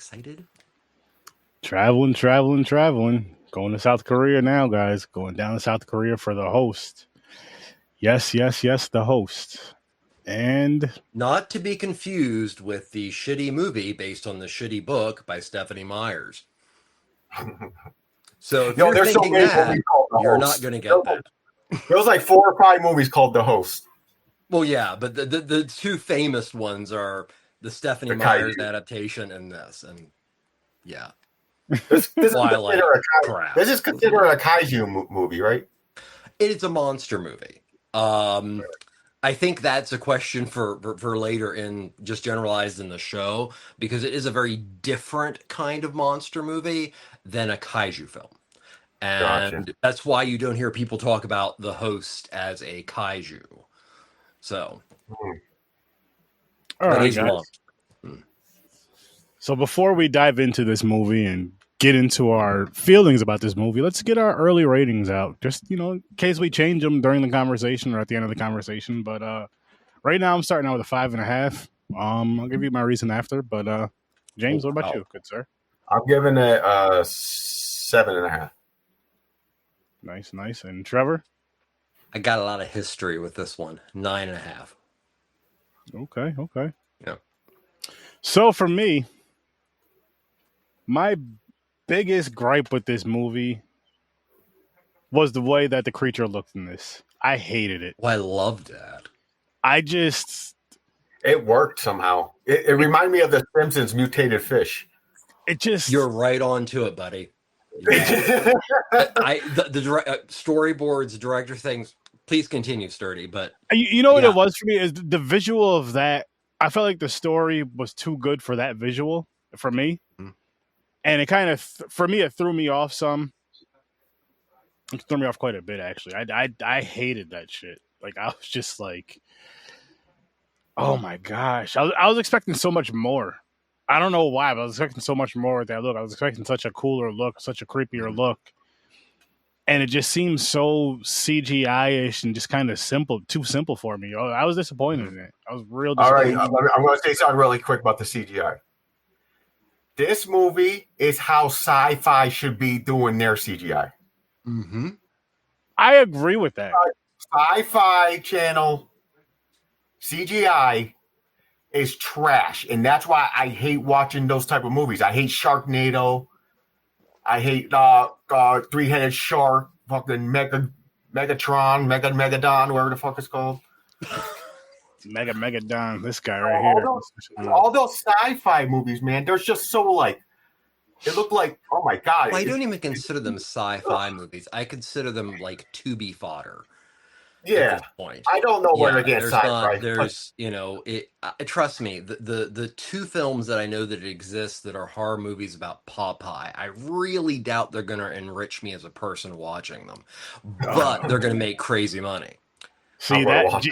excited? Traveling. Going to South Korea now, guys. Going down to South Korea for the host. Yes, the host. And Not to be confused with the shitty movie based on the shitty book by Stephanie Myers. So if you're there's so thinking many that, movies called The you're Host. not going to get that. There's like 4 or 5 movies called The Host. Well, yeah, but the two famous ones are the Stephanie Myers adaptation and this, and yeah. This is Twilight crap. This is considered a kaiju movie, right? It's a monster movie. I think that's a question for later in just generalized in the show, because it is a very different kind of monster movie than a kaiju film. And that's why you don't hear people talk about The Host as a kaiju. So, all right, guys. So before we dive into this movie and get into our feelings about this movie, let's get our early ratings out. Just, in case we change them during the conversation or at the end of the conversation. But right now I'm starting out with a 5.5. I'll give you my reason after. But James, what about you, good sir? I'm giving it a 7.5. Nice. And Trevor? I got a lot of history with this one. 9.5. Okay. Yeah. So for me, my biggest gripe with this movie was the way that the creature looked in this. I hated it. Well, I loved that. It worked somehow. It reminded me of the Simpsons mutated fish. You're right on to it, buddy. Yeah. The storyboards, director things. Please continue, Sturdy. But you know what it was for me is the visual of that. I felt like the story was too good for that visual for me, and it kind of for me it threw me off some. It threw me off quite a bit actually. I hated that shit. Like I was just like, oh my gosh, I was expecting so much more. I don't know why, but I was expecting so much more with that look. I was expecting such a cooler look, such a creepier look. And it just seems so CGI-ish and just kind of too simple for me. I was disappointed in it. I was real disappointed. All right, I'm going to say something really quick about the CGI. This movie is how sci-fi should be doing their CGI. Mm-hmm. I agree with that. Sci-Fi Channel CGI is trash, and that's why I hate watching those type of movies. I hate Sharknado. I hate Three-Headed Shark, fucking Megatron, Megadon, whatever the fuck it's called. Megadon, this guy right here. All those sci-fi movies, man, they're just so like, it looked like, oh my god. Well, I don't even consider them sci-fi movies. I consider them like to-be fodder. Yeah, I don't know where to get sci-fi. There's, trust me, the two films that I know that exist that are horror movies about Popeye, I really doubt they're going to enrich me as a person watching them, but they're going to make crazy money. See that?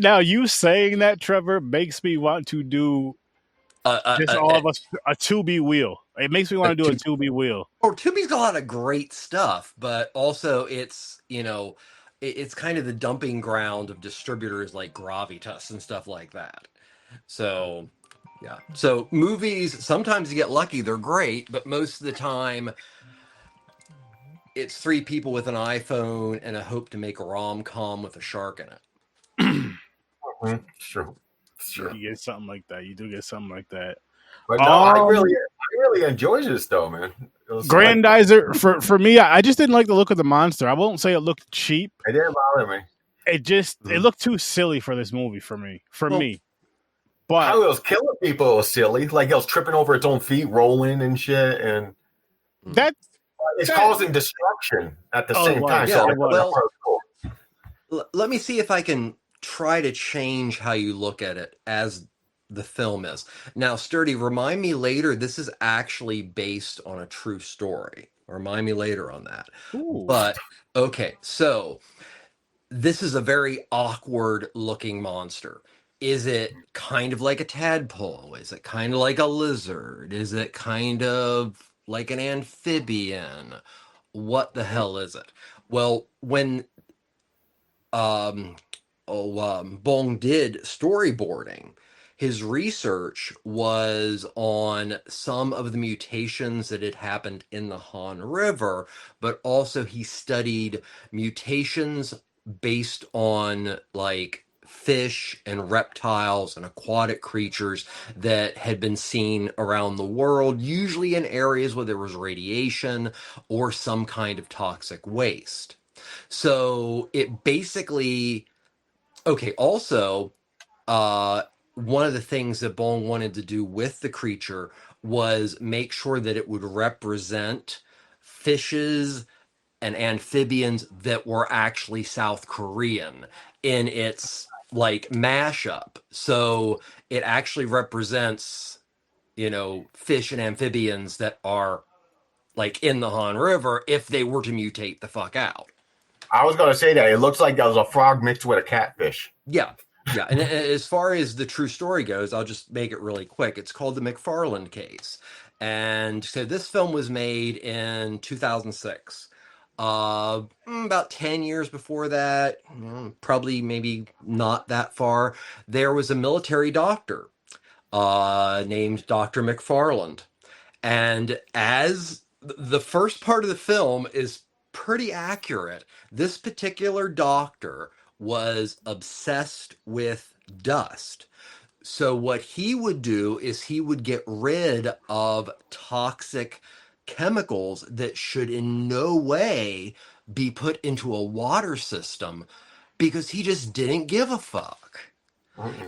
Now you saying that, Trevor, makes me want to do all of us a Tubi wheel. It makes me want to do a Tubi wheel. Or Tubi's got a lot of great stuff, but also it's it's kind of the dumping ground of distributors like Gravitas and stuff like that. So, yeah. So movies, sometimes you get lucky, they're great, but most of the time it's 3 people with an iPhone and a hope to make a rom-com with a shark in it. Sure. You get something like that. You do get something like that. But no, I really enjoyed this though, man. Grandizer for me, I just didn't like the look of the monster. I won't say it looked cheap. It didn't bother me. It looked too silly for this movie for me. But how it was killing people was silly. Like it was tripping over its own feet, rolling and shit, and it's causing destruction at the same time. Yeah, so let me see if I can try to change how you look at it as the film is. Now, Sturdy, remind me later, this is actually based on a true story. Remind me later on that. Ooh. But, okay, so this is a very awkward looking monster. Is it kind of like a tadpole? Is it kind of like a lizard? Is it kind of like an amphibian? What the hell is it? Well, when Bong did storyboarding, his research was on some of the mutations that had happened in the Han River, but also he studied mutations based on like fish and reptiles and aquatic creatures that had been seen around the world, usually in areas where there was radiation or some kind of toxic waste. So it basically, okay, also, uh, one of the things that Bong wanted to do with the creature was make sure that it would represent fishes and amphibians that were actually South Korean in its like mashup. So it actually represents, fish and amphibians that are like in the Han River if they were to mutate the fuck out. I was going to say that. It looks like there was a frog mixed with a catfish. Yeah. Yeah. And as far as the true story goes, I'll just make it really quick. It's called the McFarland case. And so this film was made in 2006. About 10 years before that, probably maybe not that far, there was a military doctor named Dr. McFarland. And as the first part of the film is pretty accurate, this particular doctor was obsessed with dust. So what he would do is he would get rid of toxic chemicals that should in no way be put into a water system because he just didn't give a fuck.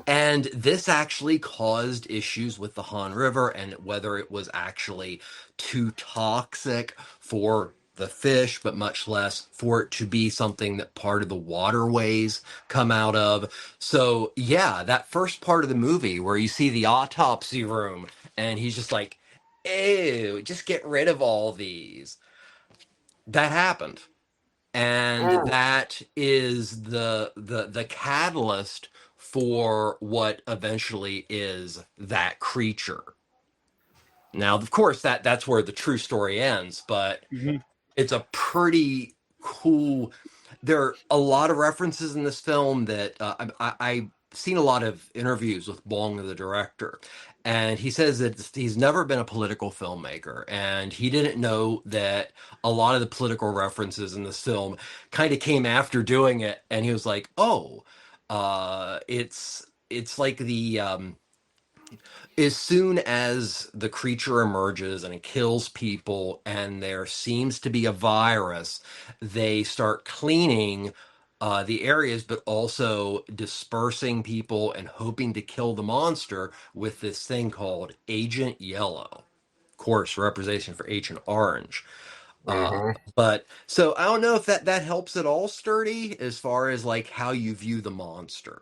And this actually caused issues with the Han River and whether it was actually too toxic for the fish, but much less for it to be something that part of the waterways come out of. So, yeah, that first part of the movie where you see the autopsy room and he's just like, ew, just get rid of all these. That happened. And that is the catalyst for what eventually is that creature. Now, of course, that's where the true story ends, but it's a pretty cool. There are a lot of references in this film that I've seen a lot of interviews with Bong, the director, and he says that he's never been a political filmmaker, and he didn't know that a lot of the political references in this film kind of came after doing it, and he was like, "Oh, it's like the." As soon as the creature emerges and it kills people and there seems to be a virus, they start cleaning the areas, but also dispersing people and hoping to kill the monster with this thing called Agent Yellow. Of course, representation for Agent Orange. But so I don't know if that helps at all, Sturdy, as far as like how you view the monster.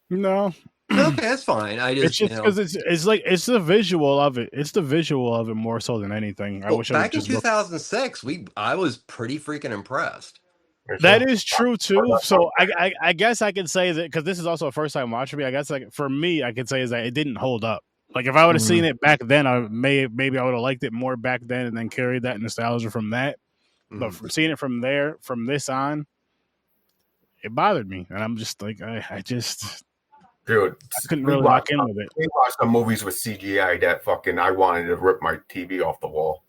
No, Okay, that's fine. I it's just, just because it's like it's the visual of it. It's the visual of it more so than anything. I well, wish I would back in just look. 2006, I was pretty freaking impressed. That is true too. So I guess I can say that because this is also a first time watch for me. I guess like for me, I could say is that it didn't hold up. Like if I would have seen it back then, maybe I would have liked it more back then and then carried that nostalgia from that. But from seeing it from there, from this on, it bothered me, and I'm just like I just Dude, I couldn't really lock in with it. We watched some movies with CGI that fucking I wanted to rip my TV off the wall.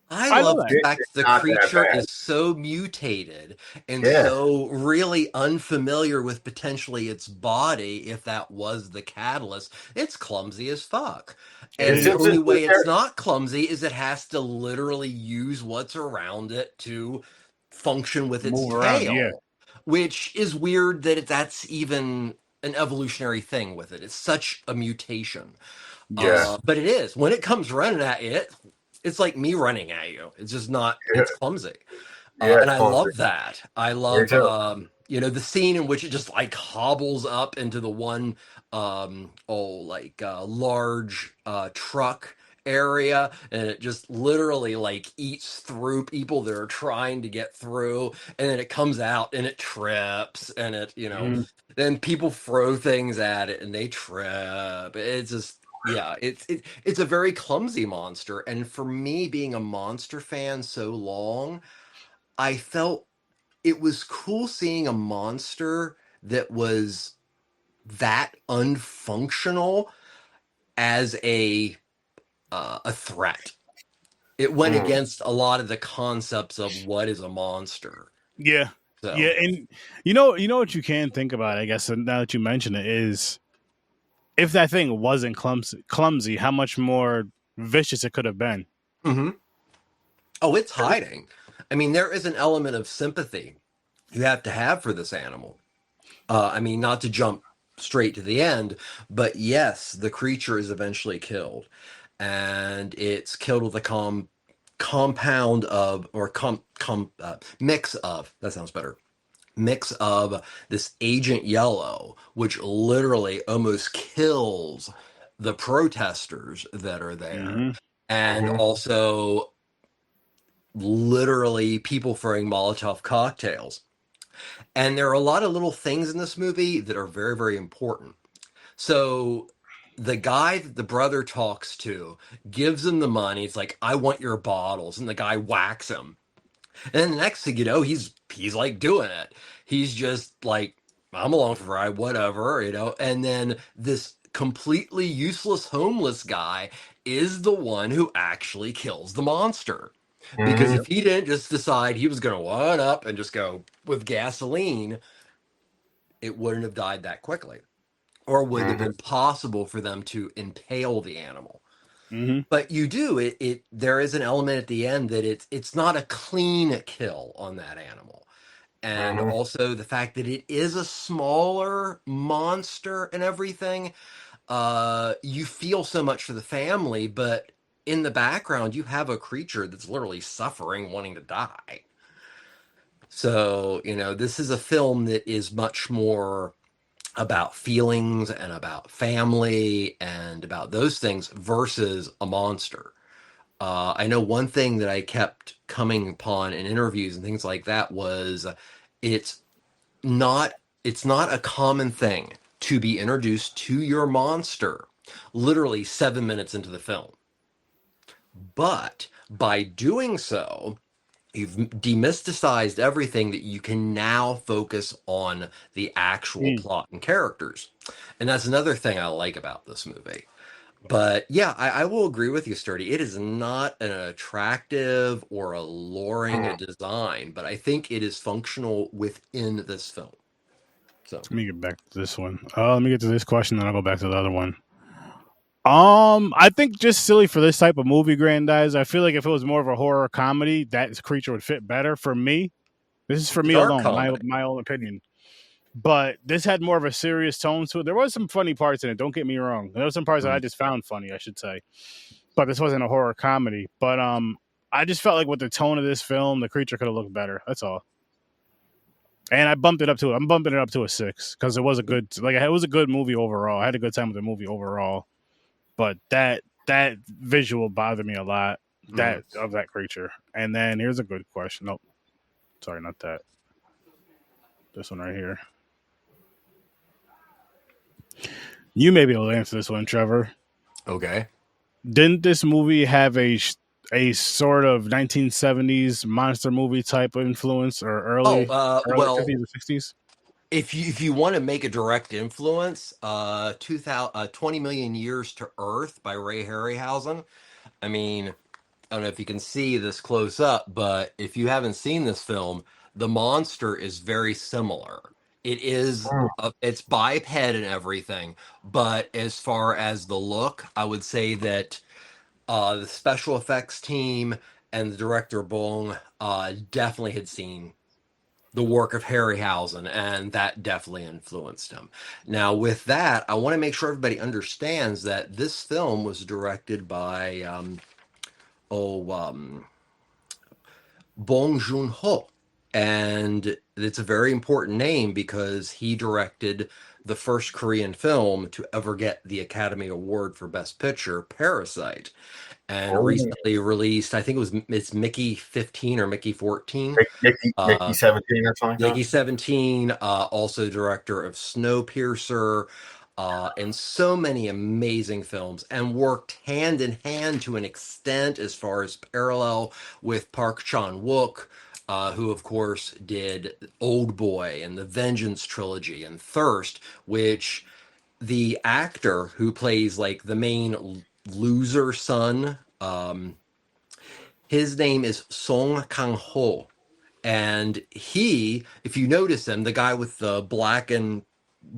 I know love that. the fact that the Not that creature bad. is so mutated and Yeah. so really unfamiliar with potentially its body, if that was the catalyst. It's clumsy as fuck. And It's the only just- way it's not clumsy is it has to literally use what's around it to function with its Move tail. around, yeah. Which is weird that that's even an evolutionary thing with it. It's such a mutation. Yeah. But it is. When it comes running at you, it's like me running at you. It's just not, it's clumsy. Yeah, And I clumsy. love that. I love, the scene in which it just like hobbles up into the one, large truck area, and it just literally like eats through people that are trying to get through, and then it comes out and it trips, and it, then people throw things at it and they trip. It's just, yeah, it's a very clumsy monster. And for me, being a monster fan so long, I felt it was cool seeing a monster that was that unfunctional as a threat. It went against a lot of the concepts of what is a monster. Yeah. So, Yeah, and you know what you can think about, I guess, and now that you mention it, is if that thing wasn't clumsy, how much more vicious it could have been. mhm. Oh, it's hiding. I mean, there is an element of sympathy you have to have for this animal. I mean, not to jump straight to the end, but yes, the creature is eventually killed, and it's killed with a compound of or mix of, that sounds better, mix of this Agent Yellow, which literally almost kills the protesters that are there, Mm-hmm. and also literally people throwing Molotov cocktails. And there are a lot of little things in this movie that are very, very important. So the guy that the brother talks to gives him the money. It's like, I want your bottles. And the guy whacks him. And then the next thing you know, he's like doing it. He's just like, I'm along for the ride, whatever, you know. And then this completely useless homeless guy is the one who actually kills the monster. Because Mm-hmm. if he didn't just decide he was going to one up and just go with gasoline, it wouldn't have died that quickly, or wouldn't have Mm-hmm. been possible for them to impale the animal. Mm-hmm. But you do it. There is an element at the end that it's not a clean kill on that animal, and Mm-hmm. also the fact that it is a smaller monster and everything. You feel so much for the family, but in the background, you have a creature that's literally suffering, wanting to die. So, this is a film that is much more about feelings and about family and about those things versus a monster. I know one thing that I kept coming upon in interviews and things like that was it's not it's not a common thing to be introduced to your monster literally 7 minutes into the film. But by doing so, you've demysticized everything that you can now focus on the actual Mm. plot and characters. And that's another thing I like about this movie. But yeah, I will agree with you, Sturdy. It is not an attractive or alluring design, but I think it is functional within this film. So, Let me get back to this one. Let me get to this question, then I'll go back to the other one. I think just silly for this type of movie, Grandize. I feel like if it was more of a horror comedy, that creature would fit better for me. This is for me dark alone, comedy. my own opinion. But this had more of a serious tone to it. There was some funny parts in it. Don't get me wrong. There were some parts that I just found funny, I should say. But this wasn't a horror comedy. But I just felt like with the tone of this film, the creature could have looked better. That's all. And I bumped it up to. I'm bumping it up to a 6 because it was a good. Like it was a good movie overall. I had a good time with the movie overall. But that visual bothered me a lot. That of that creature. And then here's a good question. Nope, sorry, not that. This one right here. You may be able to answer this one, Trevor. Okay. Didn't this movie have a sort of 1970s monster movie type of influence, or early Well, 50s or 60s? if you want to make a direct influence, 20 Million Years to Earth by Ray Harryhausen. I mean, I don't know if you can see this close up, but if you haven't seen this film, the monster is very similar. It is, it's biped and everything, but as far as the look, I would say that the special effects team and the director Bong definitely had seen the work of Harryhausen, and that definitely influenced him. Now, with that, I want to make sure everybody understands that this film was directed by oh, Bong Joon-ho. And it's a very important name because he directed the first Korean film to ever get the Academy Award for Best Picture, Parasite, and Oh, recently released, I think it's Mickey 15 or Mickey 14. Mickey Uh, 17 or something like Mickey 17, also director of Snowpiercer, and so many amazing films, and worked hand in hand to an extent as far as parallel with Park Chan-wook, who of course did Old Boy and the Vengeance trilogy and Thirst, which the actor who plays like the main loser son, his name is Song Kang-ho. And he, if you notice him, the guy with the black and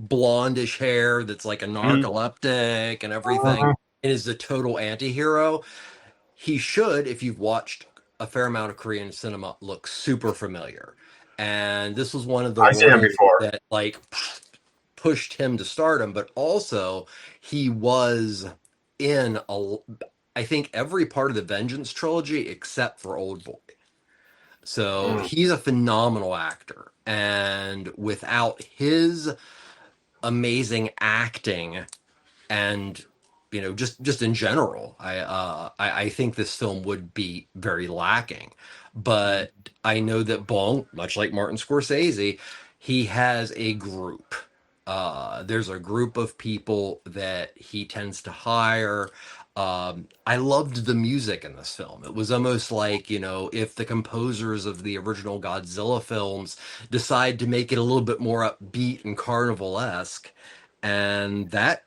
blondish hair that's like a narcoleptic and everything, Mhm. and is the total anti-hero. He should, if you've watched a fair amount of Korean cinema, look super familiar. And this was one of the I seen him ones before. that like pushed him to stardom, but also he was in I think every part of the Vengeance trilogy except for Old Boy. So Mm. he's a phenomenal actor. And without his amazing acting and just in general, I think this film would be very lacking. But I know that Bong, much like Martin Scorsese, he has a group. There's a group of people that he tends to hire. I loved the music in this film. It was almost like, if the composers of the original Godzilla films decide to make it a little bit more upbeat and carnival-esque. And that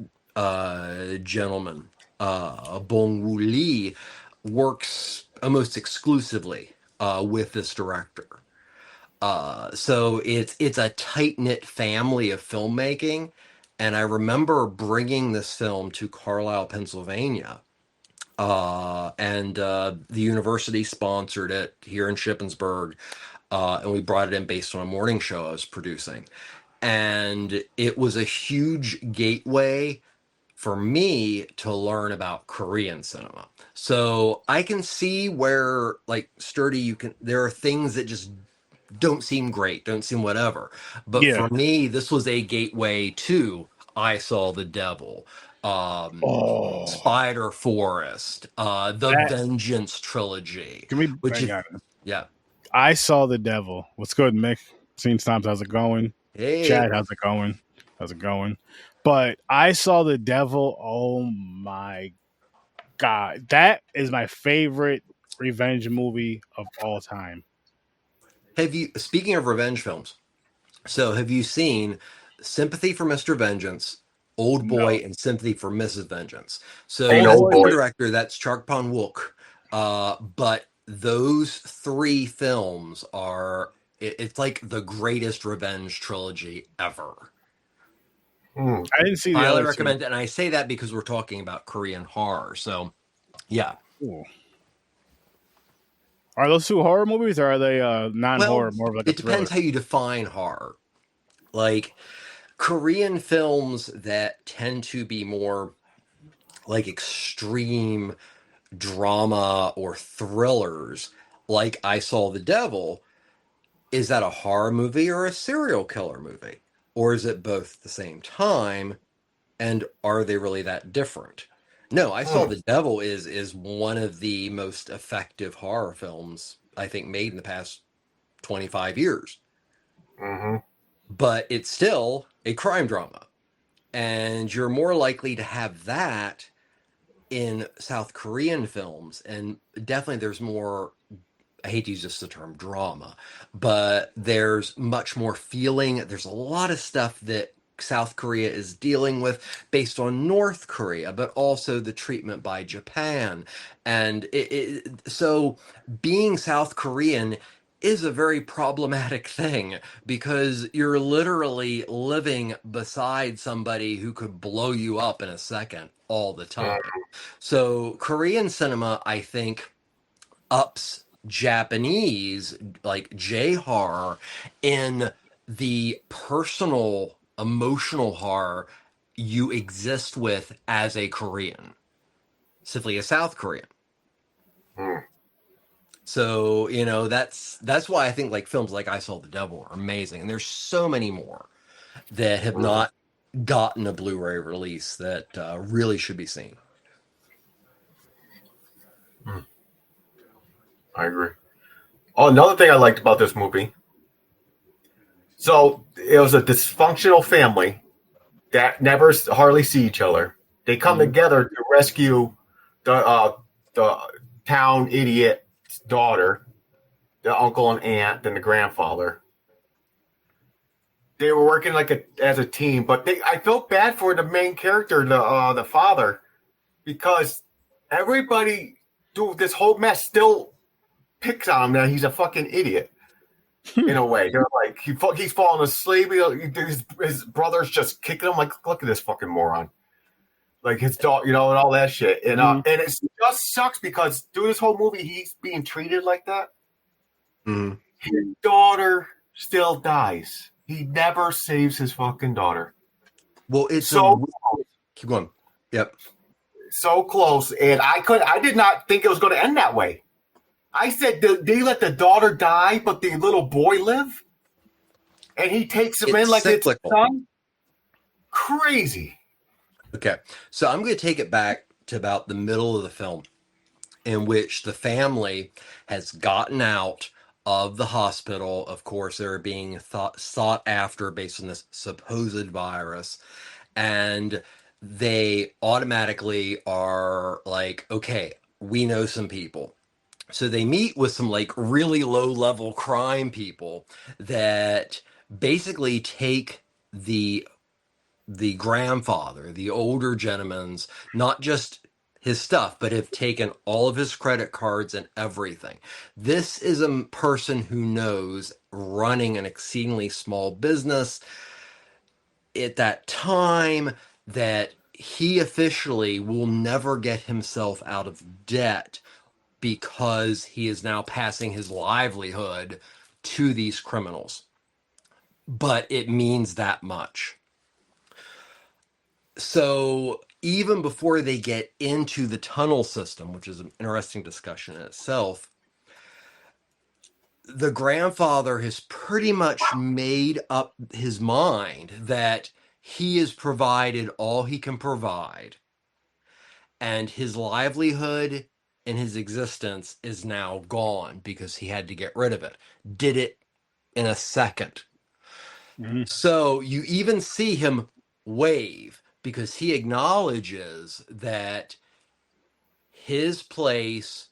gentleman, Bong Woo Lee, works almost exclusively with this director. So it's a tight knit family of filmmaking, and I remember bringing this film to Carlisle, Pennsylvania, and the university sponsored it here in Shippensburg, and we brought it in based on a morning show I was producing, and it was a huge gateway for me to learn about Korean cinema. So I can see where, like, Sturdy, there are things that just don't seem great, don't seem whatever. But Yeah. for me, this was a gateway to I Saw the Devil, um, Oh, Spider Forest, the that Vengeance trilogy, can we which hang if, on? yeah. I saw the devil. What's good, Mick? Scene Snobs, how's it going? Hey, Chad, how's it going? How's it going? But I saw the devil. Oh my god, that is my favorite revenge movie of all time. speaking of revenge films, so have you seen Sympathy for Mr. Vengeance, Old Boy, No. and Sympathy for Mrs. Vengeance? So Ain't Old that's old boy. the boy. director, that's Chark Pan Wook. But those three films it's like the greatest revenge trilogy ever. Mm. I didn't see the Highly other two. recommend it. And I say that because we're talking about Korean horror. So yeah. Ooh. Are those two horror movies, or are they Well, non-horror, more of like a it depends thriller? how you define horror. Like Korean films that tend to be more like extreme drama or thrillers, like I Saw the Devil, is that a horror movie or a serial killer movie? Or is it both at the same time? And are they really that different? No, I Saw Mm. the Devil is one of the most effective horror films I think made in the past 25 years. Mm-hmm. But it's still a crime drama. And you're more likely to have that in South Korean films. And definitely there's more, I hate to use just the term drama, but there's much more feeling. There's a lot of stuff that South Korea is dealing with based on North Korea, but also the treatment by Japan. And so being South Korean is a very problematic thing because you're literally living beside somebody who could blow you up in a second all the Mm. time. So Korean cinema, I think, ups Japanese, like J horror, in the personal, emotional horror you exist with as a Korean, simply a South Korean. Mm. So, that's why I think like films like I Saw the Devil are amazing. And there's so many more that have Mm. not gotten a Blu-ray release that really should be seen. Mm. I agree. Oh, another thing I liked about this movie. So it was a dysfunctional family that never hardly see each other. They come Mhm. together to rescue the town idiot's daughter, the uncle and aunt, and the grandfather. they were working like as a team, but I felt bad for the main character, the father, because everybody through this whole mess still picks on him that he's a fucking idiot. In a way, they're like he's falling asleep. His brother's just kicking him. Like, look at this fucking moron. Like his dog, and all that shit. And and it just sucks because through this whole movie, he's being treated like that. Mm-hmm. His daughter still dies. He never saves his fucking daughter. Well, it's so keep going. Yep. So close, and I did not think it was going to end that way. I said, did they let the daughter die, but the little boy live? And he takes him in like cyclical. It's son? Crazy. Okay, so I'm going to take it back to about the middle of the film, in which the family has gotten out of the hospital. Of course, they're being sought after based on this supposed virus, and they automatically are like, okay, we know some people. So they meet with some like really low level crime people that basically take the grandfather, the older gentleman's, not just his stuff, but have taken all of his credit cards and everything. This is a person who knows running an exceedingly small business at that time that he officially will never get himself out of debt because he is now passing his livelihood to these criminals. But it means that much. So even before they get into the tunnel system, which is an interesting discussion in itself, the grandfather has pretty much made up his mind that he has provided all he can provide, and his livelihood and his existence is now gone because he had to get rid of it. Did it in a second. Mm-hmm. So you even see him wave because he acknowledges that his place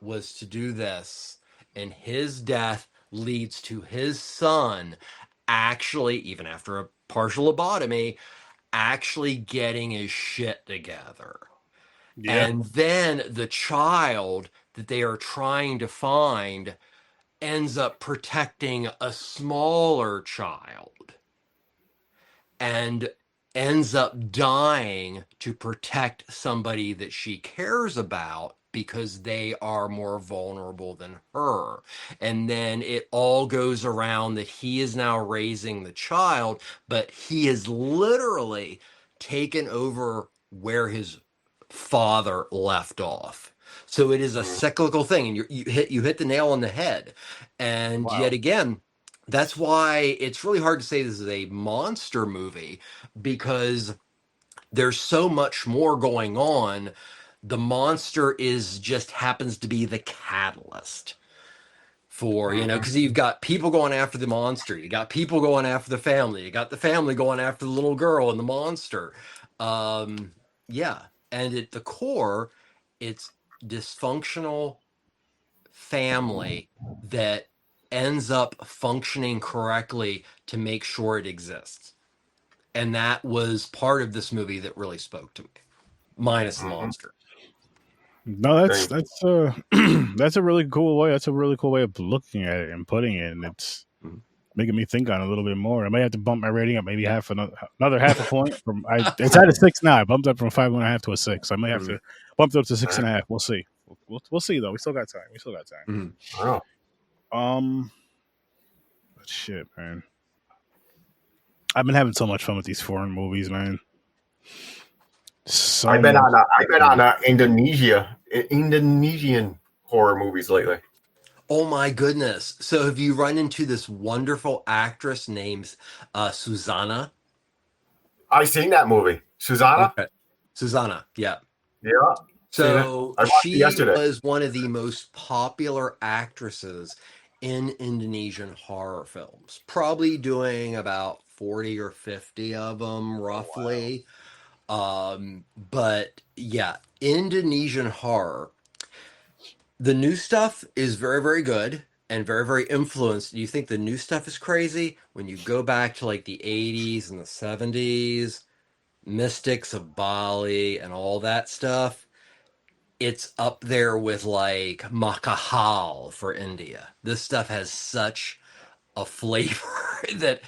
was to do this, and his death leads to his son actually, even after a partial lobotomy, actually getting his shit together. Yeah. And then the child that they are trying to find ends up protecting a smaller child and ends up dying to protect somebody that she cares about because they are more vulnerable than her. And then it all goes around that he is now raising the child, but he is literally taken over where his father left off. So it is a cyclical thing, and you hit the nail on the head. And yet again, that's why it's really hard to say this is a monster movie, because there's so much more going on. The monster is just happens to be the catalyst for, because you've got people going after the monster, you got people going after the family, you got the family going after the little girl and the monster. Yeah. And at the core, it's dysfunctional family that ends up functioning correctly to make sure it exists. And that was part of this movie that really spoke to me, minus the monster. No, that's that's a really cool way. That's a really cool way of looking at it and putting it, and it's making me think on it a little bit more. I may have to bump my rating up, maybe another half a point. It's at a 6 now. I bumped up from 5.5 to a 6. I may have to bump it up to 6.5. We'll see. We'll see though. We still got time. Shit, man. I've been having so much fun with these foreign movies, man. I've been on Indonesian horror movies lately. Oh my goodness. So have you run into this wonderful actress named Susanna? I've seen that movie. Susanna? Okay. Susanna, yeah. Yeah. So she was one of the most popular actresses in Indonesian horror films, probably doing about 40 or 50 of them roughly. Oh, wow. But yeah, Indonesian horror, the new stuff is very, very good. and very, very influenced. You think the new stuff is crazy? When you go back to like the 80s and the 70s, Mystics of Bali and all that stuff, it's up there with like Makahal for India. This stuff has such a flavor that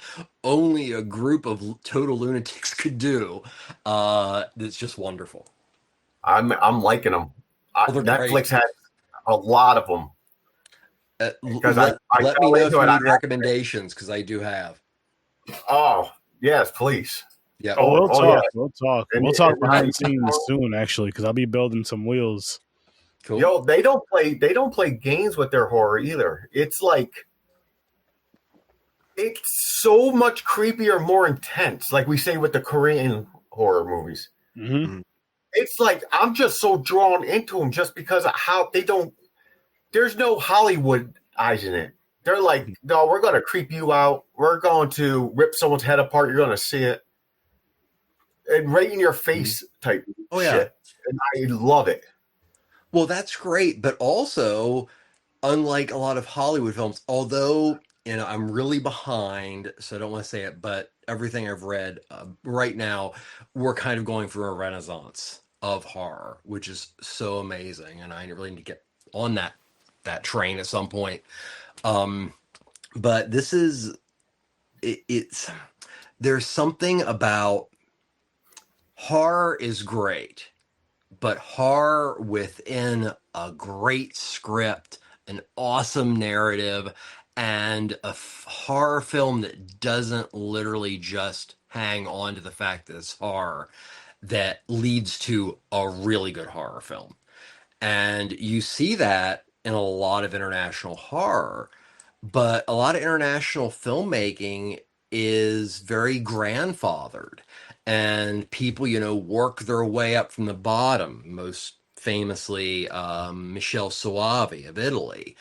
only a group of total lunatics could do. That's just wonderful. I'm liking them. Oh, they're great. Netflix has a lot of them because I Let me fell know if into you it need on recommendations because I do have. Oh, yes, please. Yeah. Oh, we'll Oh, yeah. talk. We'll talk. And, We'll talk and behind the scenes soon, actually, because I'll be building some wheels. Cool. Yo, they don't play games with their horror either. It's like it's so much creepier, more intense. Like we say with the Korean horror movies. Mm-hmm. It's like I'm just so drawn into them just because of how they don't. There's no Hollywood eyes in it. They're like, no, we're going to creep you out. We're going to rip someone's head apart. You're going to see it. And right in your face type shit. And I love it. Well, that's great, but also, unlike a lot of Hollywood films, although I'm really behind, so I don't want to say it, but everything I've read right now, we're kind of going through a renaissance of horror, which is so amazing, and I really need to get on that train at some point. But this is it's there's something about horror is great, but horror within a great script, an awesome narrative, and a horror film that doesn't literally just hang on to the fact that it's horror, that leads to a really good horror film. And you see that in a lot of international horror, but a lot of international filmmaking is very grandfathered, and people work their way up from the bottom, most famously Michele Soavi of Italy.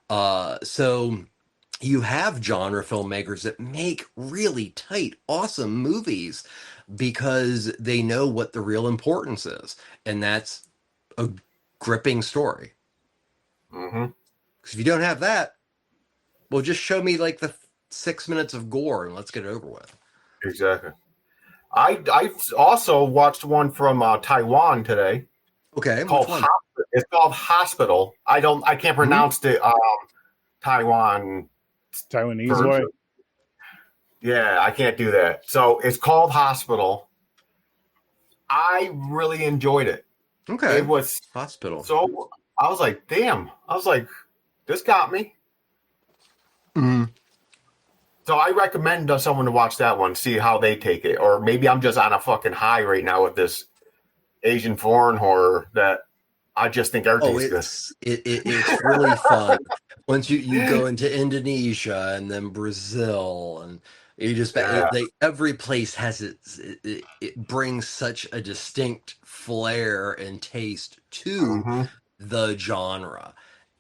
So you have genre filmmakers that make really tight, awesome movies because they know what the real importance is, and that's a gripping story. Mm-hmm. Because if you don't have that, well, just show me like the 6 minutes of gore and let's get it over with. Exactly. I also watched one from Taiwan today. Okay, Called which one? It's called Hospital. I can't pronounce the Taiwanese way. Yeah, I can't do that. So it's called Hospital. I really enjoyed it. Okay. It was Hospital. So I was like, damn. I was like, this got me. Mm-hmm. So I recommend someone to watch that one, see how they take it. Or maybe I'm just on a fucking high right now with this Asian foreign horror that I just think everything's good. It's really fun. Once you go into Indonesia and then Brazil, and you just every place has it brings such a distinct flair and taste to the genre.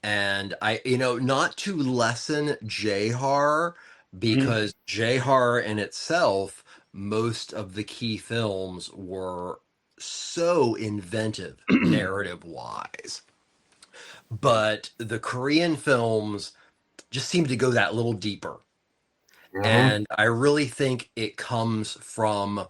And I not to lessen J-horror, because J-horror in itself, most of the key films were so inventive narrative wise, but the Korean films just seem to go that little deeper. And I really think it comes from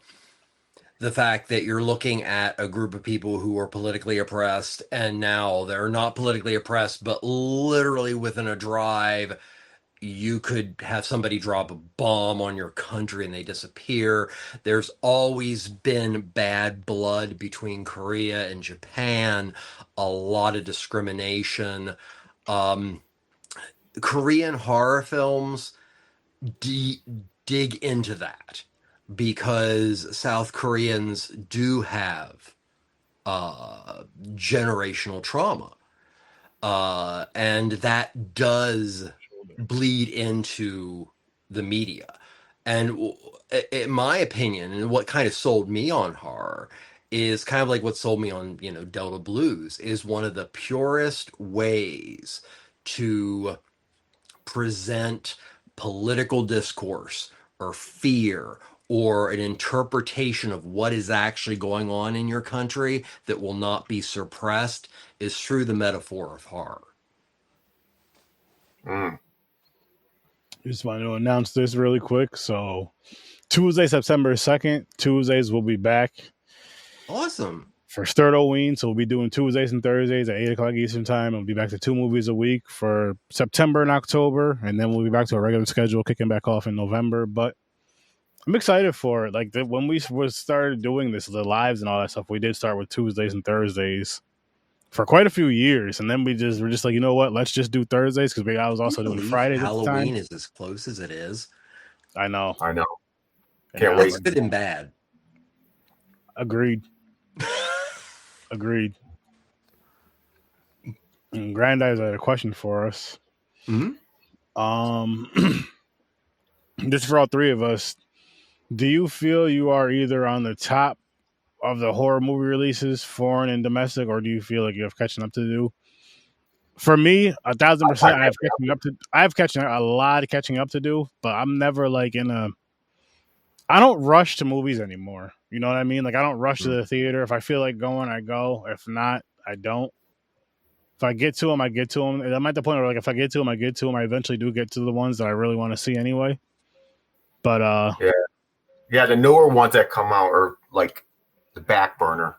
the fact that you're looking at a group of people who are politically oppressed, and now they're not politically oppressed, but literally within a drive, you could have somebody drop a bomb on your country and they disappear. There's always been bad blood between Korea and Japan, a lot of discrimination. Korean horror films dig into that because South Koreans do have generational trauma. And that does bleed into the media. And in my opinion, and what kind of sold me on horror is kind of like what sold me on, Delta Blues, is one of the purest ways to present political discourse or fear or an interpretation of what is actually going on in your country that will not be suppressed is through the metaphor of horror. Mm. Just wanted to announce this really quick. So Tuesday, September 2nd, Tuesdays will be back Awesome. for Sturtoween. So we'll be doing Tuesdays and Thursdays at 8 o'clock Eastern Time. We'll be back to 2 movies a week for September and October. And then we'll be back to a regular schedule, kicking back off in November. But I'm excited for it. Like when we started doing this, the lives and all that stuff, we did start with Tuesdays and Thursdays for quite a few years. And then we're just like, you know what? Let's just do Thursdays because I was also doing Fridays Halloween at the time. is as close as it is. I know. Can't wait. It's good and bad. Agreed. Agreed. And Granddad's had a question for us. Mm-hmm. This is for all three of us. Do you feel you are either on the top of the horror movie releases, foreign and domestic, or do you feel like you have catching up to do? For me, 1,000%, I have a lot of catching up to do, but I'm never like I don't rush to movies anymore. You know what I mean? Like I don't rush to the theater. If I feel like going, I go. If not, I don't. If I get to them, I get to them. I'm at the point where like if I get to them, I get to them. I eventually do get to the ones that I really want to see anyway. But yeah, the newer ones that come out are like the back burner.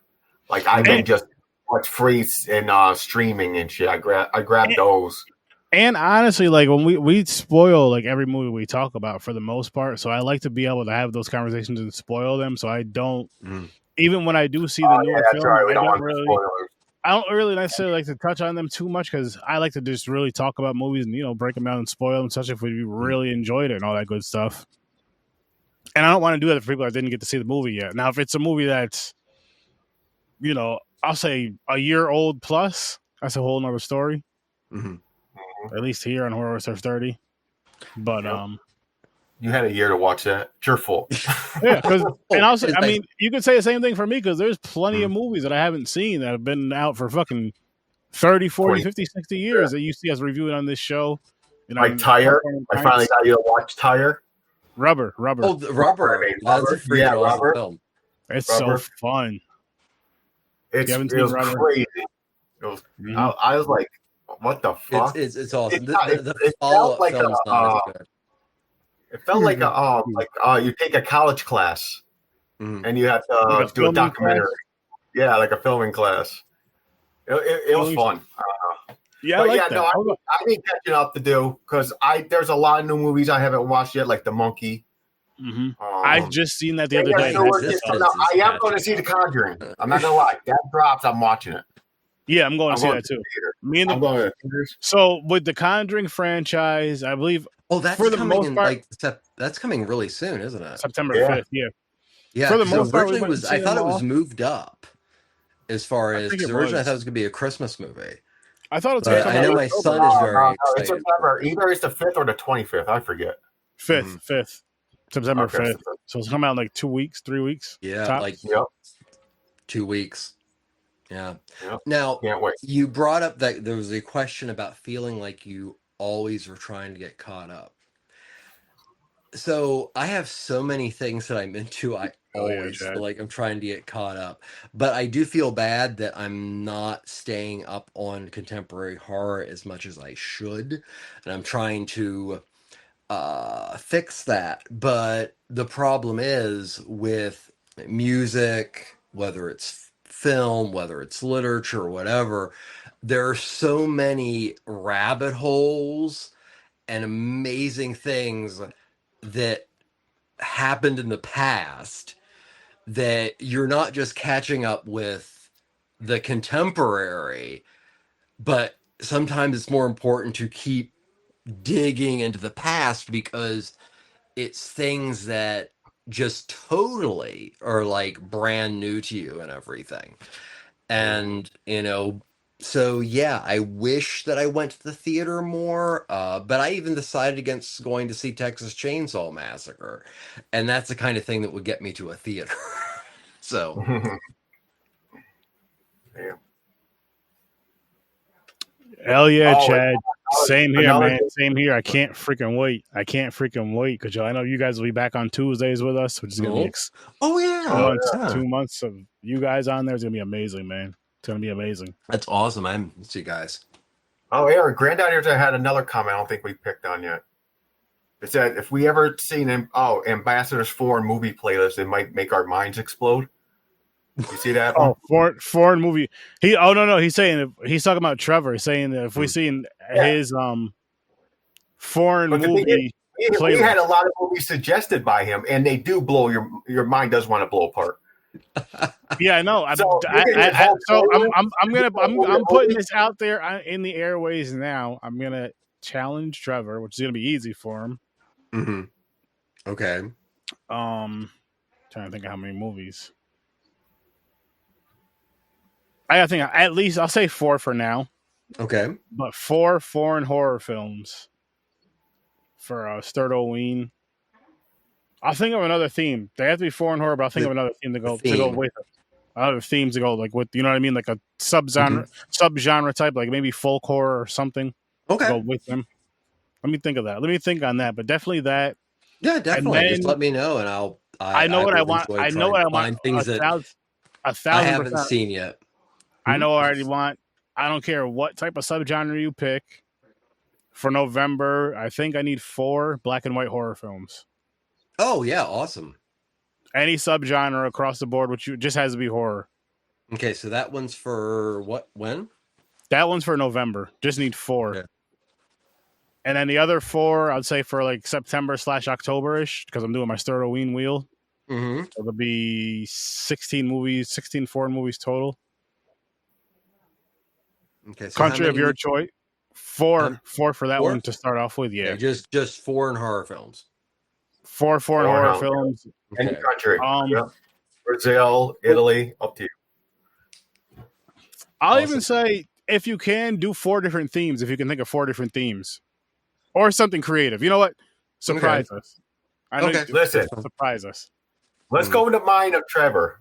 Like I've been just watch free and streaming and shit. I grab those. And honestly, like when we spoil like every movie we talk about for the most part, so I like to be able to have those conversations and spoil them. So I don't even when I do see the newer films, I don't really necessarily like to touch on them too much because I like to just really talk about movies and break them down and spoil them, especially if we really enjoyed it and all that good stuff. And I don't want to do that for people that didn't get to see the movie yet. Now, if it's a movie that's, I'll say a year old plus, that's a whole nother story. Mm-hmm. At least here on Horror Surf 30. But you had a year to watch that. It's your fault. Yeah, and also, I mean, you could say the same thing for me because there's plenty of movies that I haven't seen that have been out for fucking 30, 40, 50, 60 years that you see us reviewing on this show. Like Tire. I finally got you to watch Tire. Rubber. Oh, the Rubber. That's a freaking awesome film. It's so fun. It was crazy. I was like, what the fuck? It's awesome. It felt like film is not as good. It felt like you take a college class and you have to do a documentary. Class? Yeah, like a filming class. It was fun. Yeah, I need catching up to do because there's a lot of new movies I haven't watched yet, like The Monkey. I've just seen that the other day. I am going to see The Conjuring. I'm not gonna lie. That drops. I'm watching it. Yeah, I'm going to see that too. I'm going to So with the Conjuring franchise, I believe. Oh, that's for the most part. That's coming really soon, isn't it? September 5th. Yeah. Yeah. For the most part, I thought it was moved up. As far as originally, I thought it was going to be a Christmas movie. I thought it's. I know my son is very excited. It's September. Either it's the 5th or the 25th. I forget. 5th. September 5th. So it's coming out in like 2 weeks, 3 weeks. Yeah, tops. 2 weeks. Yeah. Yep. Now, can't wait. You brought up that there was a question about feeling like you always were trying to get caught up. So I have so many things that I'm into. I always feel like I'm trying to get caught up, but I do feel bad that I'm not staying up on contemporary horror as much as I should, and I'm trying to fix that. But the problem is with music, whether it's film, whether it's literature or whatever, there are so many rabbit holes and amazing things that happened in the past that you're not just catching up with the contemporary, but sometimes it's more important to keep digging into the past because it's things that just totally are like brand new to you and everything. And, so yeah, I wish that I went to the theater more, but I even decided against going to see Texas Chainsaw Massacre, and that's the kind of thing that would get me to a theater. So, hell yeah, Chad. Same here, man. Same here. I can't freaking wait. Because I know you guys will be back on Tuesdays with us, which is gonna be 2 months of you guys on there is gonna be amazing, man. It's gonna be amazing. That's awesome. I'm see you guys. Oh, Aaron, Granddaughter had another comment I don't think we picked on yet. It said, if we ever seen Ambassador's foreign movie playlist, it might make our minds explode. You see that one? Foreign movie. No, he's talking about Trevor, saying that if we seen his foreign movie we had a lot of movies suggested by him, and they do blow your mind does want to blow apart. Yeah, I know. So I'm putting this out there in the airways now. I'm gonna challenge Trevor, which is gonna be easy for him. Mm-hmm. Okay. Trying to think of how many movies. I think at least I'll say 4 for now. Okay. But 4 foreign horror films for Sturtoween. I'll think of another theme. They have to be foreign horror, but I'll think of another theme to go with it. Other themes to go like with, you know what I mean, like a subgenre type, like maybe folk horror or something. Okay. To go with them. Let me think of that. Let me think on that, but definitely that. Yeah, definitely. Then, just let me know, and I know what I want. I know what I want. Things that 1,000% I haven't seen yet. I know I already want. I don't care what type of subgenre you pick. For November, I think I need 4 black and white horror films. Oh yeah, awesome. Any subgenre across the board, which just has to be horror. Okay, so that one's for what? When? That one's for November. Just need 4. Okay. And then the other 4, I'd say for like September/October-ish, because I'm doing my Sturtoween wheel. Mm-hmm. It'll be 16 foreign movies total. Okay, so country of your choice. 4 for that 4? One to start off with. Yeah, just foreign horror films. 4 foreign horror films. Okay. Any country. Brazil, Italy, up to you. I'll even say, if you can, do 4 different themes. If you can think of 4 different themes, or something creative. You know what? Surprise us. I know. Listen, surprise us. Let's go in the mind of Trevor.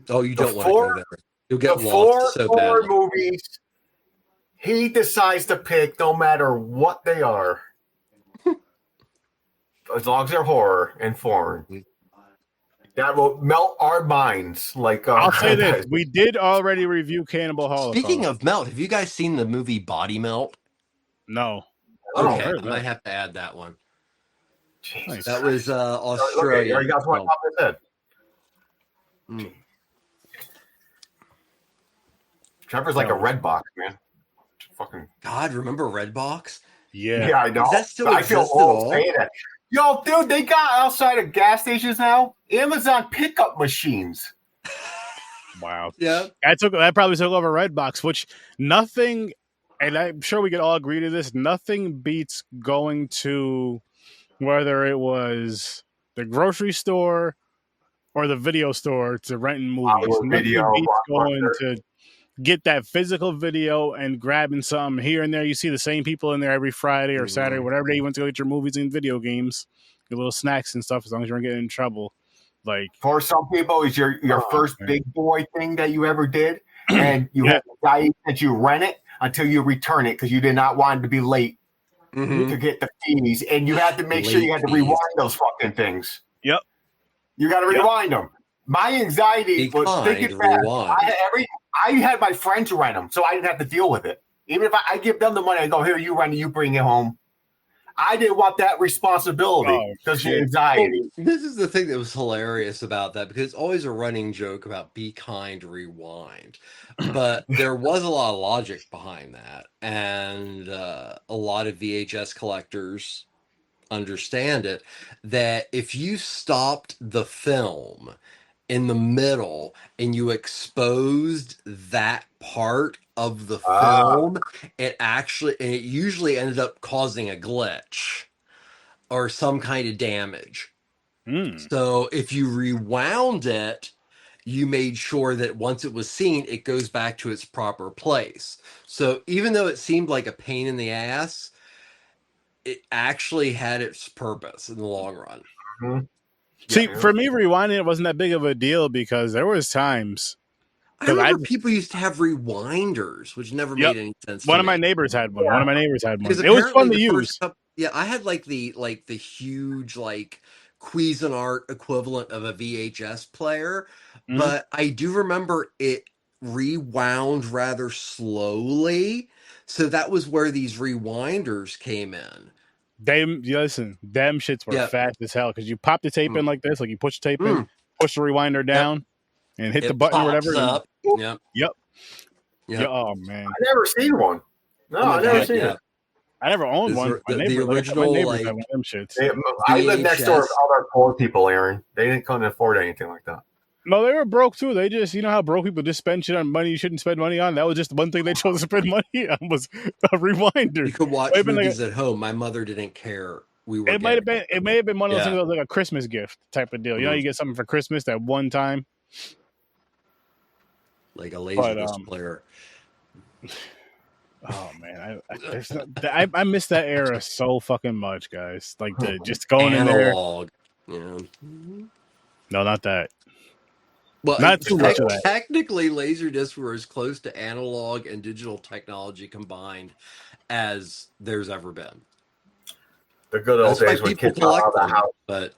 Oh, you don't want to go there. You'll get lost so badly. 4 movies he decides to pick, no matter what they are, as long as they're horror and foreign. That will melt our minds. Like I'll say this: we did already review Cannibal Holocaust. Speaking of melt, have you guys seen the movie Body Melt? No. Okay, I might have to add that one. Jesus. That was Australia. Okay, you guys want to pop his head? Trevor's like a red box, man. Fucking God, remember Redbox? Yeah, I know. Does that still I feel old saying that. Yo, dude, they got outside of gas stations now Amazon pickup machines. Wow. Yeah. That probably took over Redbox, which nothing, and I'm sure we could all agree to this, nothing beats going to, whether it was the grocery store or the video store to rent movies. Nothing beats going to get that physical video and grabbing something here and there. You see the same people in there every Friday or Saturday, whatever day you went to go get your movies and video games, your little snacks and stuff, as long as you weren't getting in trouble. Like, for some people, it's your first big boy thing that you ever did, and you have to guy that you rent it until you return it because you did not want to be late to get the fees, and you had to make sure you had to rewind those fucking things. Yep, you got to rewind them. My anxiety was thinking back. I had my friends rent them, so I didn't have to deal with it. Even if I give them the money, I go, here, you rent it, you bring it home. I didn't want that responsibility because of anxiety. This is the thing that was hilarious about that, because it's always a running joke about be kind, rewind. But there was a lot of logic behind that. And a lot of VHS collectors understand it, that if you stopped the film in the middle and you exposed that part of the film, it usually ended up causing a glitch or some kind of damage. So if you rewound it, you made sure that once it was seen, it goes back to its proper place. So even though it seemed like a pain in the ass, it actually had its purpose in the long run. See, for me, rewinding it wasn't that big of a deal because there was times. I remember people used to have rewinders, which never made any sense. One of my neighbors had one. One of my neighbors had one. It was fun to use. I had like the huge Cuisinart equivalent of a VHS player, but I do remember it rewound rather slowly. So that was where these rewinders came in. Listen, them shits were fast as hell because you pop the tape in like this, like you push the tape in, push the rewinder down, and hit the button or whatever. Up. And, yep. Yep. Yeah. Oh man, I never seen one. No, I never seen it. I never owned one. The original, my neighbors had one of them shits. I lived next door with other poor people, Aaron. They couldn't afford anything like that. No, they were broke too. They just, you know how broke people just spend shit on money you shouldn't spend money on? That was just one thing they chose to spend money on was a rewinder. You could watch movies at home. My mother didn't care. It may have been one of those things that was like a Christmas gift type of deal. You know, you get something for Christmas that one time. Like a Laserdisc player. Oh man, I miss that era so fucking much, guys. Like just going analog. in there. Yeah. No, not that. Well, not too much of that. Technically, Laserdiscs were as close to analog and digital technology combined as there's ever been. The good old days when kids got out of the house. But,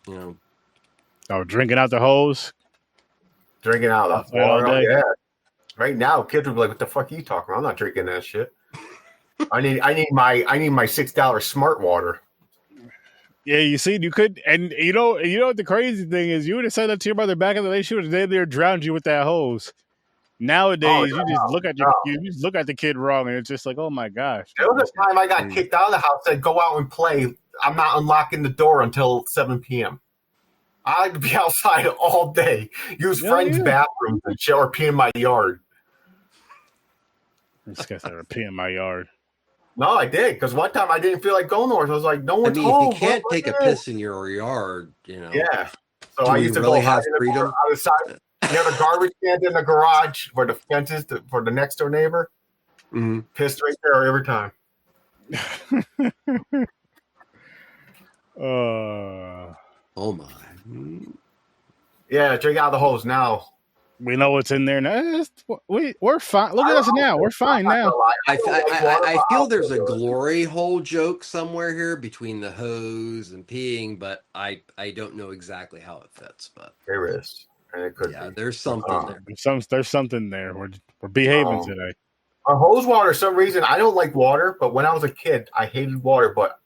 you know. Oh, drinking out the hose? Drinking out of the water, yeah. Right now, kids would be like, "What the fuck are you talking about? I'm not drinking that shit. I need my $6 smart water." Yeah, you see, you could, and you know what the crazy thing is? You would have said that to your mother back in the day. She would have there drowned you with that hose. Nowadays, you just look at you just look at the kid wrong, and it's just like, oh my gosh. There was a time I got kicked out of the house. Said, "Go out and play. I'm not unlocking the door until 7 p.m." I like to be outside all day. Use friends' bathrooms and shit, or pee in my yard. This guy's never pee in my yard. No, I did, because one time I didn't feel like going nowhere. So I was like, no one's home. You can't take a piss in your yard, you know. Yeah. So I used to go have freedom outside near the garbage can in the garage where the fence is for the next door neighbor. Mm-hmm. Pissed right there every time. Oh my. Yeah, drink out of the hose now. We know what's in there now. We're fine. Look at us now. We're fine now. I feel there's a glory hole joke somewhere here between the hose and peeing, but I don't know exactly how it fits. But there is, and it could be. There's something there. There's something there. We're behaving today. Hose water, for some reason, I don't like water, but when I was a kid, I hated water. But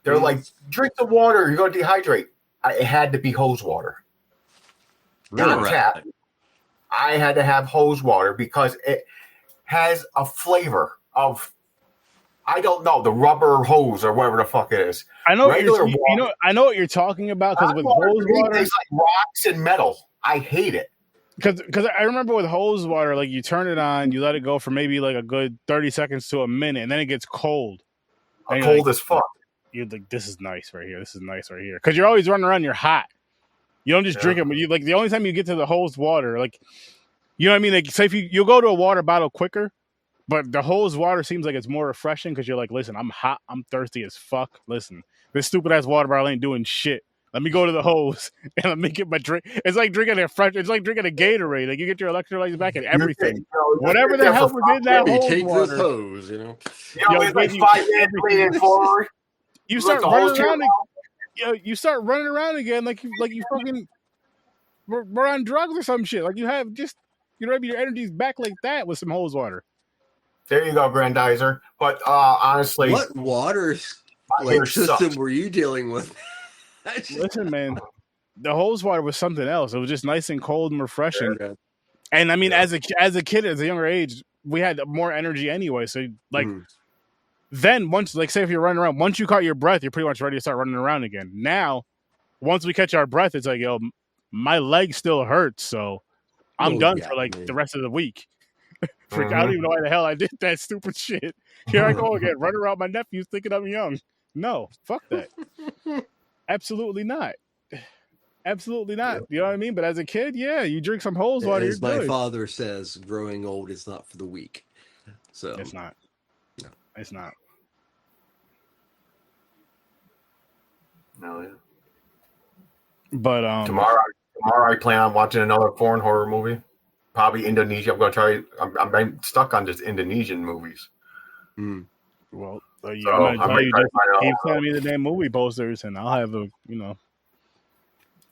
they're like, drink the water, you're going to dehydrate. It had to be hose water. Not tap. I had to have hose water because it has a flavor of, I don't know, the rubber hose or whatever the fuck it is. I know I know what you're talking about because with hose water, it tastes like rocks and metal. I hate it. Because I remember with hose water, like you turn it on, you let it go for maybe like a good 30 seconds to a minute, and then it gets cold. Cold as fuck. You're like, this is nice right here. This is nice right here. Because you're always running around, you're hot. You don't just drink it, but you like the only time you get to the hose water, like, you know what I mean? Like, say if you'll go to a water bottle quicker, but the hose water seems like it's more refreshing because you're like, listen, I'm hot, I'm thirsty as fuck. Listen, this stupid ass water bottle ain't doing shit. Let me go to the hose and let me get my drink. It's like drinking a Gatorade. Like you get your electrolytes back and everything. Whatever the hell was in that hose take water. This hose, you know. It's like 5 minutes leaning forward. You start running around. You start running around again like you fucking we're on drugs or some shit. Like you have just your energy's back like that with some hose water. There you go, Grandizer. But honestly, what water system were you dealing with? Listen, man, the hose water was something else. It was just nice and cold and refreshing. And I mean, as a kid, as a younger age, we had more energy anyway. So like. Then once, like, say if you're running around, once you caught your breath, you're pretty much ready to start running around again. Now, once we catch our breath, it's like, yo, my leg still hurts, so I'm done for like the rest of the week. I don't even know why the hell I did that stupid shit. Here I go again, running around my nephews thinking I'm young. No, fuck that. Absolutely not. Absolutely not. You know what I mean? But as a kid, yeah, you drink some hose water. As my father says, growing old is not for the weak. So it's not. No, it's not. No, yeah. But tomorrow I plan on watching another foreign horror movie. Probably Indonesia. I'm gonna try. I'm stuck on just Indonesian movies. Well, I'm gonna keep sending me the damn movie posters, and I'll have a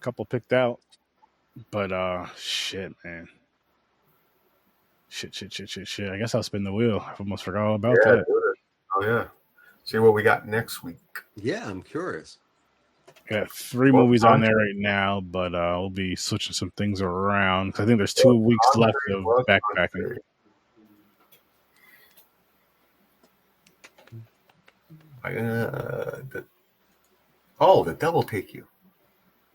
couple picked out. But shit, man. Shit. I guess I'll spin the wheel. I almost forgot all about Yeah, that. do it. Oh yeah. See what we got next week. Yeah, I'm curious. Got 3 What movies on there country? right now, but we'll be switching some things around. 'Cause I think there's 2 What weeks left country? of What backpacking. country? The Devil Take You.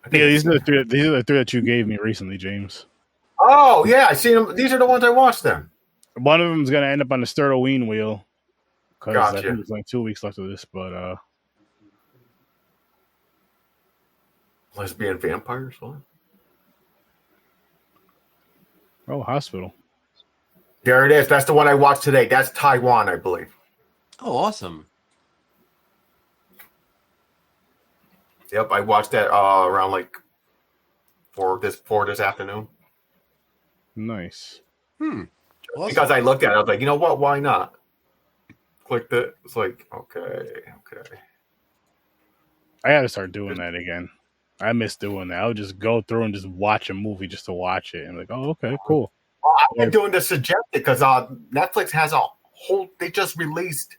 I think Yeah, I've these are seen the that. 3. These are the 3 that you gave me recently, James. Oh yeah, I seen them. These are the ones I watched. Them. One of them is gonna end up on the Sturtoween wheel because I think Gotcha. there's like 2 weeks left of this. But Lesbian vampires. What? hospital. There it is. That's the one I watched today. That's Taiwan, I believe. Oh, awesome. Yep, I watched that around like for this afternoon. Nice. Awesome. Because I looked at it, I was like, you know what? Why not? Clicked it. It's like, okay. I got to start doing that again. I miss doing that. I would just go through and just watch a movie just to watch it. And like, oh, okay, cool. Well, I've been doing the suggested because Netflix has a whole. They just released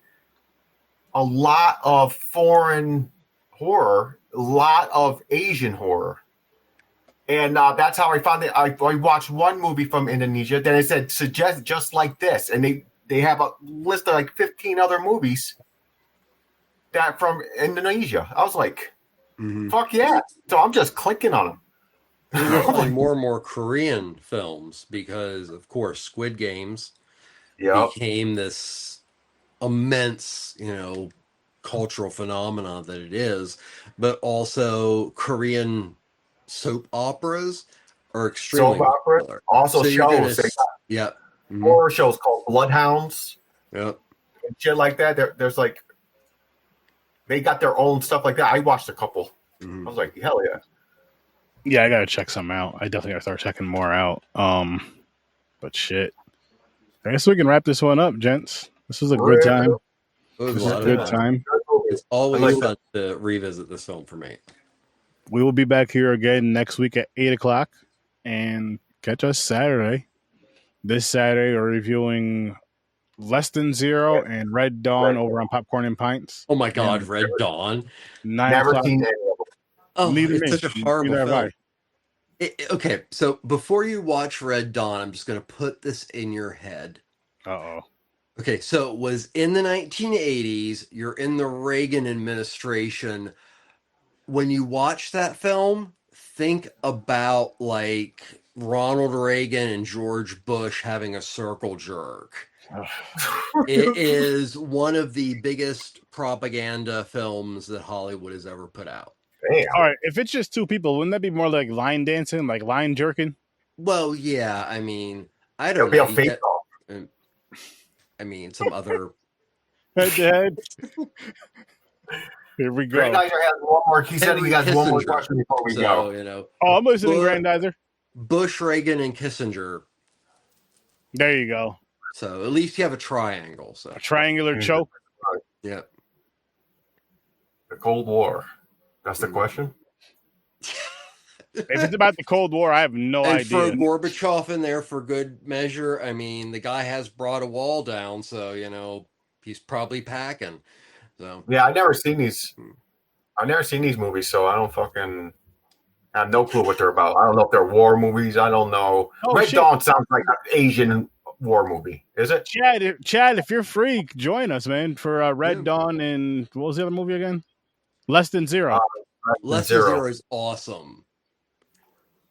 a lot of foreign horror, a lot of Asian horror, and that's how I found it. I watched one movie from Indonesia. Then it said suggest just like this, and they have a list of like 15 other movies that from Indonesia. I was like, fuck yeah! So I'm just clicking on them. You're going to find more and more Korean films because, of course, Squid Games became this immense, cultural phenomenon that it is. But also, Korean soap operas are extremely opera, popular. also So you're shows. Yep. Horror shows called Bloodhounds. Yep. And shit like that. There's like they got their own stuff like that. I watched a couple. I was like, hell yeah. Yeah, I gotta check some out. I definitely gotta start checking more out. But shit. I guess we can wrap this one up, gents. This was a good time. It was This a is lot a good of fun. time. It's always fun to revisit this film for me. We will be back here again next week at 8:00 and catch us Saturday. This Saturday, we're reviewing Less Than Zero and Red Dawn over on Popcorn and Pints. Oh my God, Red Dawn. 9 Never o'clock. seen any of them. Oh, Neither it's me. such a horrible Neither have film. Okay, so before you watch Red Dawn, I'm just going to put this in your head. Uh-oh. Okay, so it was in the 1980s. You're in the Reagan administration. When you watch that film, think about like Ronald Reagan and George Bush having a circle jerk. It is one of the biggest propaganda films that Hollywood has ever put out. Damn. All right, if it's just 2 people, wouldn't that be more like line dancing, like line jerking? Well, yeah, I mean, I It'll don't be know. a face off. I mean, some other. Head to head. Here we go. Grandizer has one more. He said he has one more Kissinger. question before we So, go. Oh, I'm listening, Grandizer. Bush, Reagan, and Kissinger. There you go. So at least you have a triangle. So A triangular choke. yeah. The Cold War. That's the question. If it's about the Cold War, I have no And idea. throw Gorbachev in there for good measure. I mean, the guy has brought a wall down, so he's probably packing. So Yeah, I've never seen these. I've never seen these movies, so I don't fucking have no clue what they're about. I don't know if they're war movies. I don't know. Oh, Red shit. Dawn sounds like an Asian war movie. Is it? Chad, if you're free, join us, man, for Red Dawn and what was the other movie again? Less Than Zero. Less Than Zero is awesome.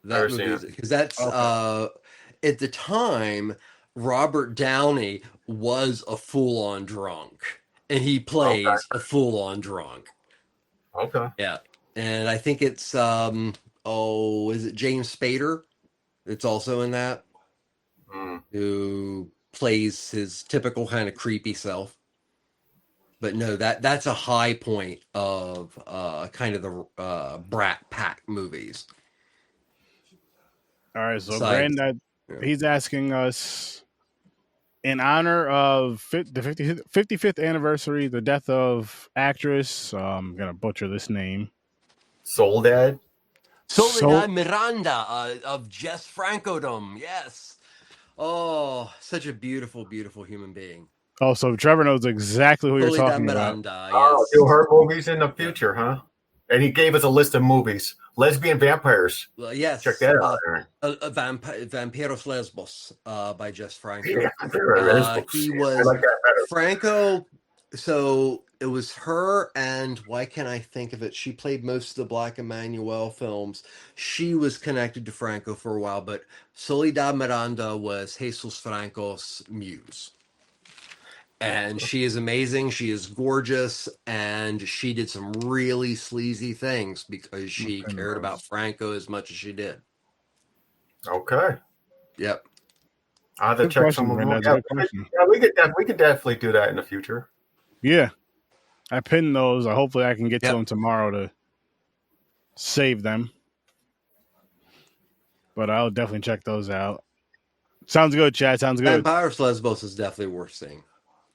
That movie, because that's at the time Robert Downey was a full-on drunk, and he plays a full-on drunk. Okay. Yeah, and I think it's is it James Spader? It's also in that who plays his typical kind of creepy self. But no, that's a high point of kind of the Brat Pack movies. All right, so Granddad, he's asking us, in honor of the 55th anniversary, the death of actress, I'm going to butcher this name. Soledad Miranda of Jess Frankodom, yes. Oh, such a beautiful, beautiful human being. Oh, so Trevor knows exactly who you're Soledad talking about. Miranda, Oh, yes. do her movies in the Yeah. future, huh? And he gave us a list of movies. Lesbian Vampires. Well, Check yes. that out, Aaron. Vampiros Lesbos by Jess Yeah, Franco. He I was like that better. Franco. So it was her, and why can't I think of it? She played most of the Black Emmanuel films. She was connected to Franco for a while, but Soledad Miranda was Jesus Franco's muse. And she is amazing. She is gorgeous, and she did some really sleazy things because she cared about Franco as much as she did. Okay. Yep. I have to Good check question, some of them. Brenda. That's a Yeah, good question. we could definitely do that in the future. Yeah, I pinned those. Hopefully, I can get to Yep. them tomorrow to save them. But I'll definitely check those out. Sounds good, Chad. Sounds good. Vampiros Lesbos is definitely worth seeing.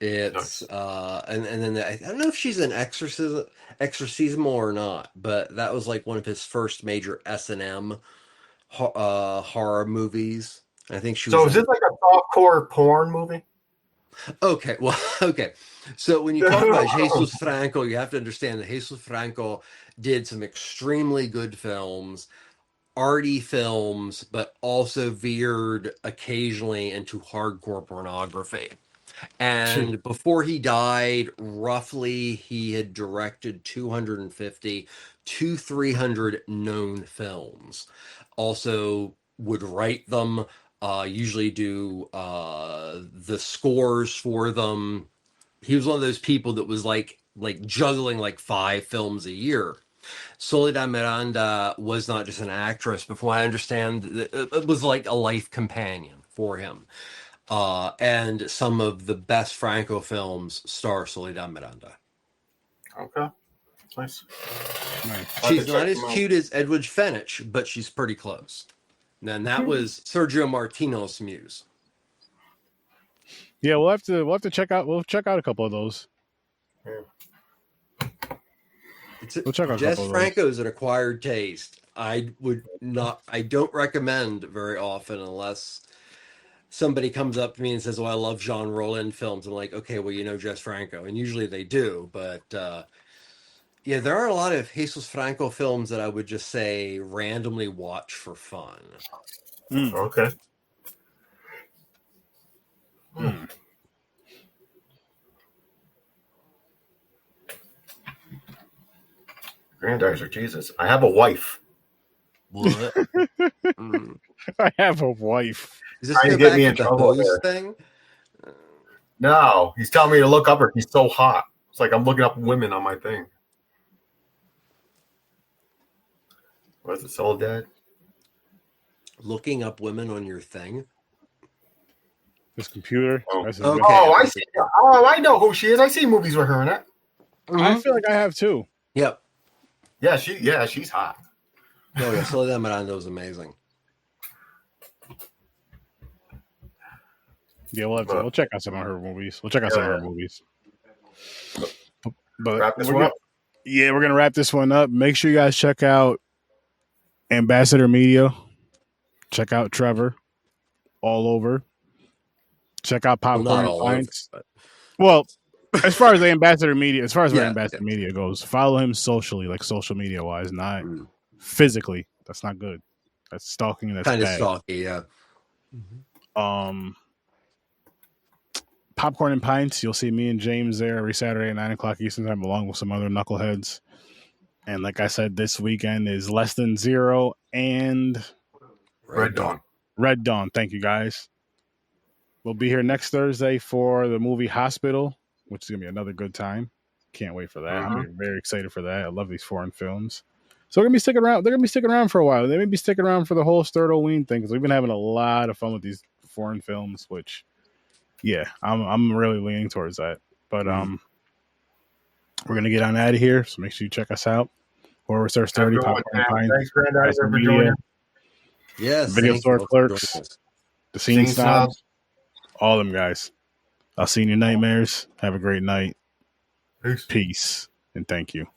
It's Nice. and then I don't know if she's an exorcism or not, but that was like one of his first major S&M horror movies. I think she was So is this in. like a softcore porn movie? Okay, well, okay. So when you talk about Jesus Franco, you have to understand that Jesus Franco did some extremely good films, arty films, but also veered occasionally into hardcore pornography. And before he died, roughly he had directed 250 to 300 known films. Also would write them, usually do the scores for them. He was one of those people that was like juggling like 5 films a year. Soledad Miranda was not just an actress, but from what I understand, it was like a life companion for him. And some of the best Franco films star Soledad Miranda. Okay. Nice. She's not as cute as Edwidge Fenech, but she's pretty close. And that was Sergio Martino's muse. Yeah, we'll have to check out. We'll check out a couple of those. We'll check out a Jess couple of those. Franco is an acquired taste. I don't recommend very often unless somebody comes up to me and says, "Oh, I love Jean Rollin films." I'm like, "Okay, well, you know Jess Franco," and usually they do. But yeah, there are a lot of Jesus Franco films that I would just say randomly watch for fun. Okay. Granddaughter, Jesus. I have a wife. What? Mm. I have a wife. Does this Trying go to get back me to in the trouble hose there. thing? No, he's telling me to look up her. She's so hot. It's like I'm looking up women on my thing. What is it, Soledad? Looking up women on your thing? This computer. Oh, That's Okay. I see. Oh, I know who she is. I see movies with her in it. I feel like I have too. Yep. Yeah, she's hot. Oh yeah, Soledad Miranda was amazing. Yeah, we'll check out some of her movies. We'll check out some of her movies. But Wrap this one up. Yeah, we're gonna wrap this one up. Make sure you guys check out Ambassador Media. Check out Trevor all over. Check out Popcorn Not and all over, Pints. but Well, as far as the Ambassador Media, as far as where Yeah, Ambassador Media goes, follow him socially, like social media wise, not Mm. physically. That's not good. That's stalking. And that's kind of bad. stalky. Yeah. Popcorn and Pints. You'll see me and James there every Saturday at 9:00 Eastern time, along with some other knuckleheads. And like I said, this weekend is Less Than Zero and Red Dawn. Red Dawn. Thank you, guys. We'll be here next Thursday for the movie Hospital, which is going to be another good time. Can't wait for that. I'm very excited for that. I love these foreign films. So we're going to be sticking around. They're going to be sticking around for a while. They may be sticking around for the whole Sturtoween thing because we've been having a lot of fun with these foreign films, which, yeah, I'm really leaning towards that. But we're going to get on out of here. So make sure you check us out. Horror Research 30, Popcorn and Pints. Thanks, Granddaughter, for joining. Yes. Video thank Store you. Clerks, the Scene Snobs, all them guys. I'll see you in your nightmares. Have a great night. Peace. Peace. And thank you.